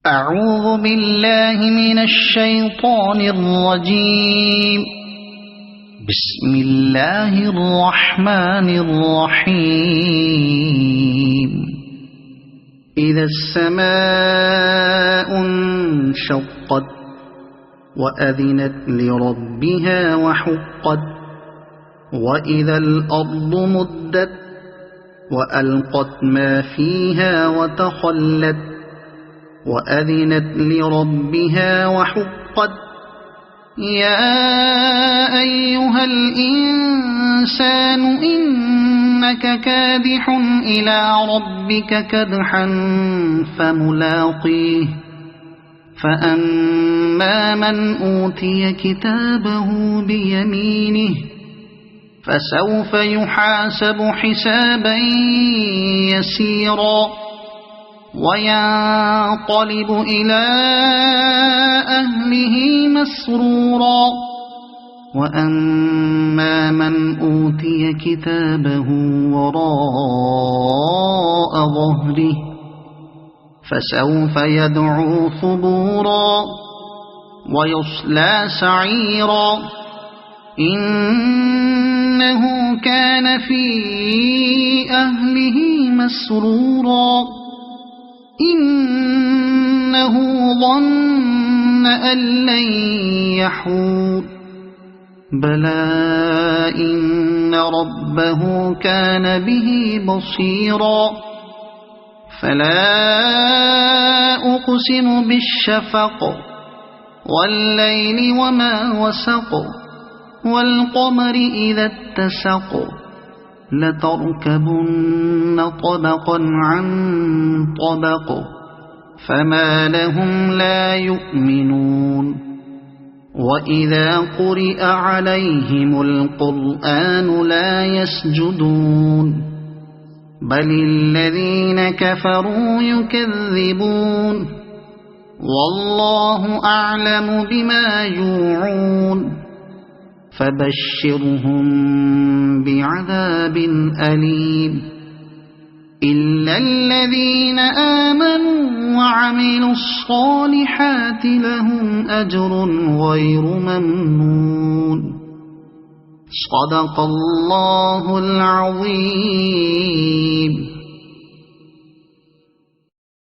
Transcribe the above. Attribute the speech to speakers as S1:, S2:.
S1: أعوذ بالله من الشيطان الرجيم. بسم الله الرحمن الرحيم. إذا السماء انشقت وأذنت لربها وحقت وإذا الأرض مدت وألقت ما فيها وتخلت وأذنت لربها وحقت. يا أيها الإنسان إنك كادح إلى ربك كدحا فملاقيه. فأما من أوتي كتابه بيمينه فسوف يحاسب حسابا يسيرا وينقلب إلى أهله مسرورا. وأما من أوتي كتابه وراء ظهره فسوف يدعو ثبورا ويصلى سعيرا. إنه كان في أهله مسرورا. إنه ظن أن لن يحور. بلى إن ربه كان به بصيرا. فلا أقسم بالشفق والليل وما وسق والقمر إذا اتسق لتركبن طبقا عن طبق فما لهم لا يؤمنون. وإذا قرئ عليهم القرآن لا يسجدون بل الذين كفروا يكذبون. والله أعلم بما يوعون فبشرهم بعذاب أليم إلا الذين آمنوا وعملوا الصالحات لهم أجر غير ممنون. صدق الله العظيم.